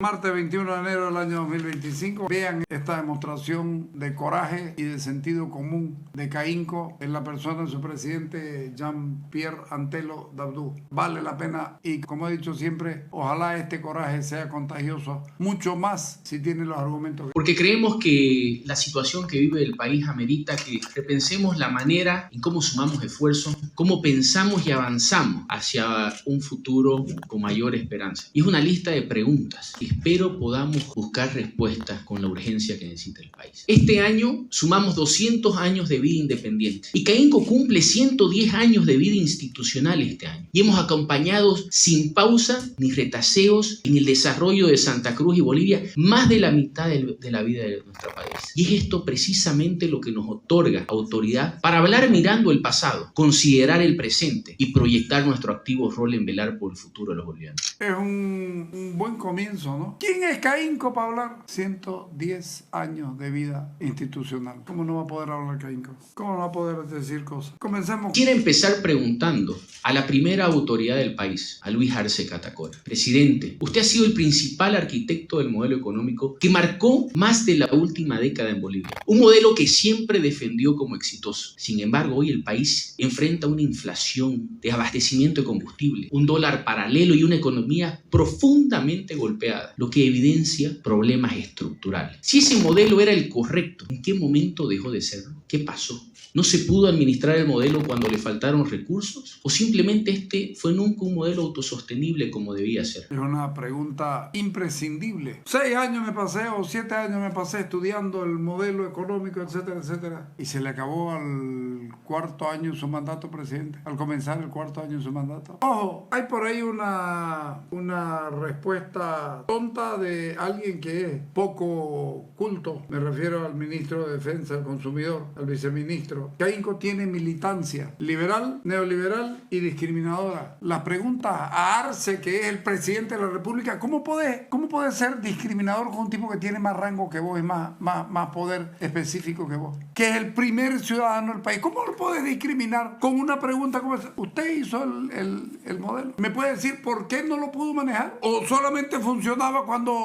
Martes 21 de enero del año 2025, vean esta demostración de coraje y de sentido común de CAINCO en la persona de su presidente Jean-Pierre Antelo Dabdú. Vale la pena y, como he dicho siempre, ojalá este coraje sea contagioso, mucho más si tiene los argumentos. Porque creemos que la situación que vive el país amerita que repensemos la manera en cómo sumamos esfuerzos, cómo pensamos y avanzamos hacia un futuro con mayor esperanza. Y es una lista de preguntas. Espero podamos buscar respuestas con la urgencia que necesita el país. Este año sumamos 200 años de vida independiente y CAINCO cumple 110 años de vida institucional este año. Y hemos acompañado sin pausa ni retaseos en el desarrollo de Santa Cruz y Bolivia más de la mitad de la vida de nuestro país. Y es esto precisamente lo que nos otorga autoridad para hablar mirando el pasado, considerar el presente y proyectar nuestro activo rol en velar por el futuro de los bolivianos. Es un buen comienzo, ¿no? ¿Quién es CAINCO para hablar? 110 años de vida institucional. ¿Cómo no va a poder hablar CAINCO? ¿Cómo no va a poder decir cosas? Comencemos. Quiero empezar preguntando a la primera autoridad del país, a Luis Arce Catacora. Presidente, usted ha sido el principal arquitecto del modelo económico que marcó más de la última década en Bolivia. Un modelo que siempre defendió como exitoso. Sin embargo, hoy el país enfrenta una inflación de abastecimiento de combustible, un dólar paralelo y una economía profundamente golpeada, lo que evidencia problemas estructurales. Si ese modelo era el correcto, ¿en qué momento dejó de serlo? ¿Qué pasó? ¿No se pudo administrar el modelo cuando le faltaron recursos? ¿O simplemente este fue nunca un modelo autosostenible como debía ser? Es una pregunta imprescindible. 6 años me pasé o 7 años me pasé estudiando el modelo económico, etcétera, etcétera. Y se le acabó al cuarto año su mandato, presidente. Al comenzar el cuarto año su mandato. Ojo, hay por ahí una respuesta tonta de alguien que es poco culto. Me refiero al ministro de Defensa del Consumidor, al viceministro. CAINCO tiene militancia liberal, neoliberal y discriminadora. La pregunta a Arce, que es el presidente de la República, ¿cómo puede ser discriminador con un tipo que tiene más rango que vos y más poder específico que vos? Que es el primer ciudadano del país. ¿Cómo lo puede discriminar con una pregunta como esa? Usted hizo el modelo. ¿Me puede decir por qué no lo pudo manejar? ¿O solamente funcionaba cuando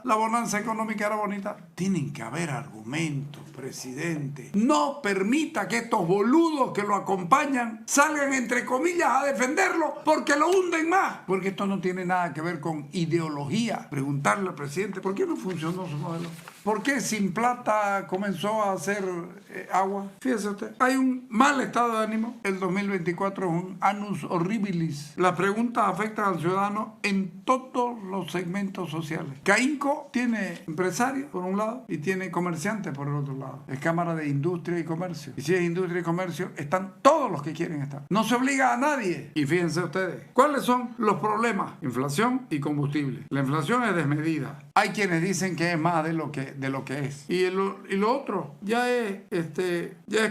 la bonanza económica era bonita? Tienen que haber argumentos, presidente. No permita que estos boludos que lo acompañan salgan, entre comillas, a defenderlo porque lo hunden más. Porque esto no tiene nada que ver con ideología. Preguntarle al presidente, ¿por qué no funcionó su modelo? ¿Por qué sin plata comenzó a hacer agua? Fíjese usted, hay un mal estado de ánimo. El 2024 es un annus horribilis. Las preguntas afectan al ciudadano en todos los segmentos sociales. CAINCO tiene empresarios por un lado y tiene comerciantes por el otro lado. Es Cámara de Industria y Comercio. Y si es Industria y Comercio, están todos los que quieren estar. No se obliga a nadie. Y fíjense ustedes, ¿cuáles son los problemas? Inflación y combustible. La inflación es desmedida. Hay quienes dicen que es más de lo que es. Y lo otro ya es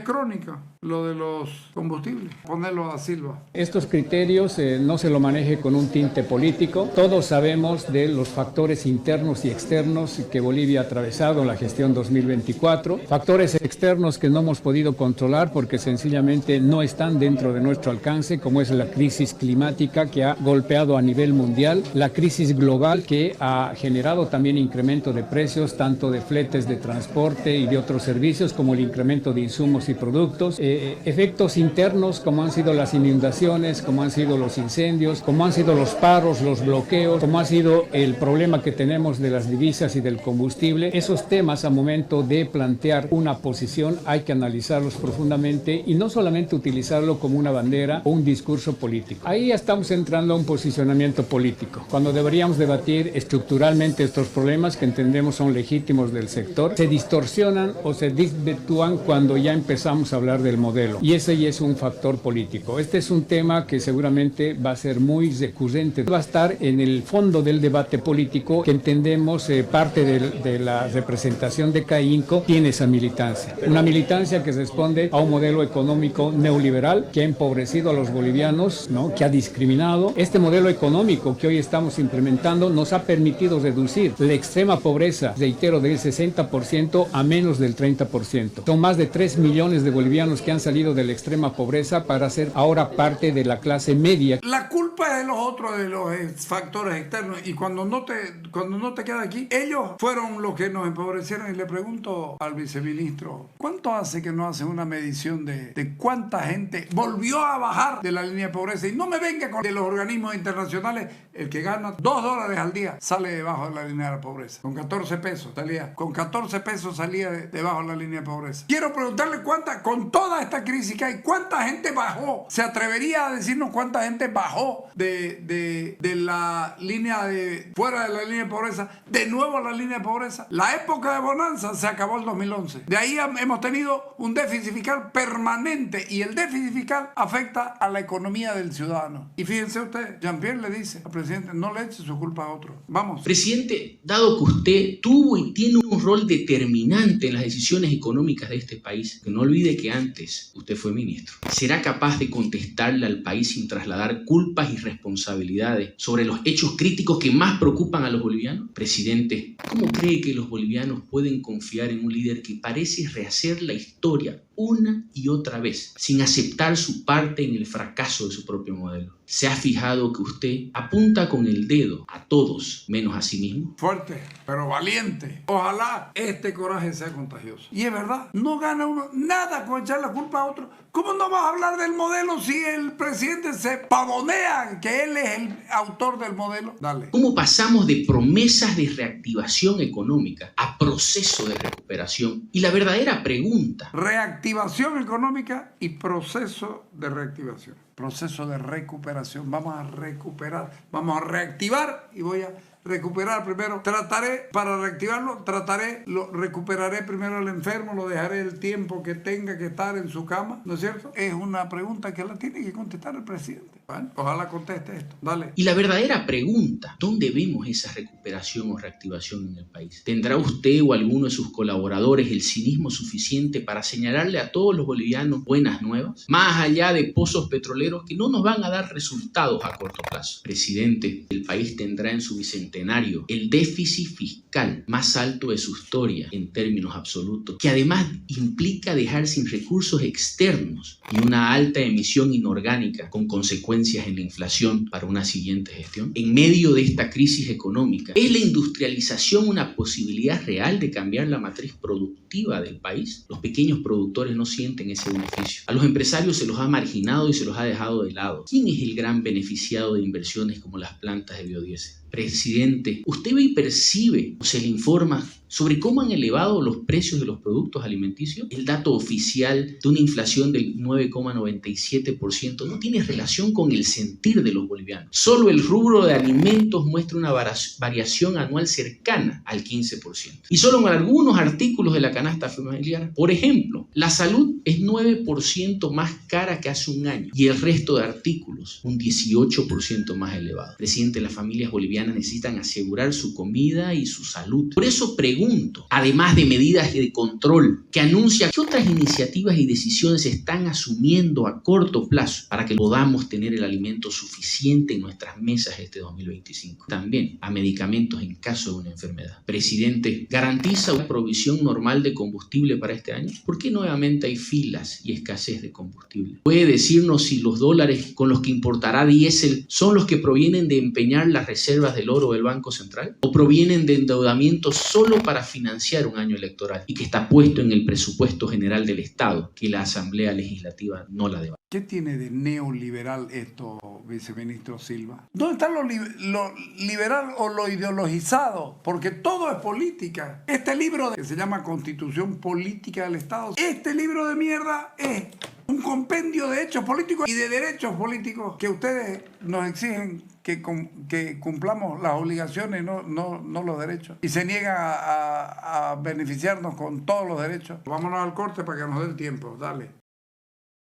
crónica, lo de los combustibles. Ponerlo a Silva. Estos criterios no se lo maneje con un tinte político. Todos sabemos de los factores internos y externos que Bolivia ha atravesado en la gestión 2024. Factores externos que no hemos podido controlar porque sencillamente no están dentro de nuestro alcance, como es la crisis climática que ha golpeado a nivel mundial, la crisis global que ha generado también incremento de precios, tanto de fletes de transporte y de otros servicios, como el incremento de insumos y productos. Efectos internos como han sido las inundaciones, como han sido los incendios, como han sido los paros, los bloqueos, como ha sido el problema que tenemos de las divisas y del combustible. Esos temas, a momento de plantear una posición, hay que analizarlos profundamente y no solamente utilizarlo como una bandera o un discurso político. Ahí ya estamos entrando a un posicionamiento político, cuando deberíamos debatir estructuralmente estos problemas que entendemos son legítimos del sector. Se distorsionan o se desvirtúan cuando ya empezamos a hablar del modelo, y ese ya es un factor político. Este es un tema que seguramente va a ser muy recurrente, va a estar en el fondo del debate político, que entendemos entendemos parte de la representación de CAINCO tiene esa militancia. Una militancia que responde a un modelo económico neoliberal que ha empobrecido a los bolivianos, ¿no? Que ha discriminado. Este modelo económico que hoy estamos implementando nos ha permitido reducir la extrema pobreza, reitero, del 60% a menos del 30%. Son más de 3 millones de bolivianos que han salido de la extrema pobreza para ser ahora parte de la clase media. La culpa es de los otros, de los factores externos, y cuando no te queda aquí, ellos fueron los que nos empobrecieron. Y le pregunto al viceministro, ¿cuánto hace que no hacen una medición de cuánta gente volvió a bajar de la línea de pobreza? Y no me venga con de los organismos internacionales, el que gana $2 al día sale debajo de la línea de la pobreza. Con 14 pesos salía debajo de la línea de pobreza. Quiero preguntarle con toda esta crisis que hay, ¿cuánta gente bajó? ¿Se atrevería a decirnos cuánta gente bajó de la línea fuera de la línea de pobreza, de nuevo a la línea de pobreza? La época de bonanza se acabó el 2011. De ahí hemos tenido un déficit fiscal permanente, y el déficit fiscal afecta a la economía del ciudadano. Y fíjense ustedes, Jean-Pierre le dice al presidente, no le eche su culpa a otro. Vamos. Presidente, dado que usted tuvo y tiene un rol determinante en las decisiones económicas de este país, que no olvide que antes usted fue ministro, ¿será capaz de contestarle al país sin trasladar culpas y responsabilidades sobre los hechos críticos que más preocupan a los bolivianos? Presidente, ¿cómo cree que los bolivianos pueden confiar en un líder que parece rehacer la historia una y otra vez, sin aceptar su parte en el fracaso de su propio modelo? ¿Se ha fijado que usted apunta con el dedo a todos, menos a sí mismo? Fuerte, pero valiente. Ojalá este coraje sea contagioso. Y es verdad, no gana uno nada con echar la culpa a otro. ¿Cómo no vas a hablar del modelo si el presidente se pavonea que él es el autor del modelo? Dale. ¿Cómo pasamos de promesas de reactivación económica a proceso de recuperación? Y la verdadera pregunta: reactivación económica y proceso de reactivación. Proceso de recuperación. Vamos a recuperar, vamos a reactivar y voy a recuperar primero. Para reactivarlo, recuperaré primero al enfermo, lo dejaré el tiempo que tenga que estar en su cama, ¿no es cierto? Es una pregunta que la tiene que contestar el presidente. Bueno, ojalá conteste esto. Dale. Y la verdadera pregunta: ¿dónde vemos esa recuperación o reactivación en el país? ¿Tendrá usted o alguno de sus colaboradores el cinismo suficiente para señalarle a todos los bolivianos buenas nuevas, más allá de pozos petroleros que no nos van a dar resultados a corto plazo? Presidente, el país tendrá en su bicentenario el déficit fiscal más alto de su historia en términos absolutos, que además implica dejar sin recursos externos y una alta emisión inorgánica con consecuencias en la inflación para una siguiente gestión. En medio de esta crisis económica, ¿es la industrialización una posibilidad real de cambiar la matriz productiva del país? Los pequeños productores no sienten ese beneficio. A los empresarios se los ha marginado y se los ha dejado de lado. ¿Quién es el gran beneficiado de inversiones como las plantas de biodiesel? Presidente, ¿usted ve y percibe o se le informa sobre cómo han elevado los precios de los productos alimenticios? El dato oficial de una inflación del 9,97% no tiene relación con el sentir de los bolivianos. Solo el rubro de alimentos muestra una variación anual cercana al 15%. Y solo en algunos artículos de la canasta familiar, por ejemplo, la salud es 9% más cara que hace un año y el resto de artículos un 18% más elevado. Presidente, las familias bolivianas necesitan asegurar su comida y su salud. Por eso pregunto, además de medidas de control que anuncia, ¿qué otras iniciativas y decisiones se están asumiendo a corto plazo para que podamos tener el alimento suficiente en nuestras mesas este 2025? También a medicamentos en caso de una enfermedad. Presidente, ¿garantiza una provisión normal de combustible para este año? ¿Por qué nuevamente hay filas y escasez de combustible? ¿Puede decirnos si los dólares con los que importará diésel son los que provienen de empeñar las reservas del oro del Banco Central? ¿O provienen de endeudamiento solo para financiar un año electoral y que está puesto en el presupuesto general del Estado, que la Asamblea Legislativa no la debate? ¿Qué tiene de neoliberal esto, viceministro Silva? ¿Dónde está lo liberal o lo ideologizado? Porque todo es política. Este libro que se llama Constitución Política del Estado, este libro de mierda es un compendio de hechos políticos y de derechos políticos que ustedes nos exigen que cumplamos las obligaciones, no los derechos. Y se niegan a beneficiarnos con todos los derechos. Vámonos al corte para que nos dé el tiempo. Dale.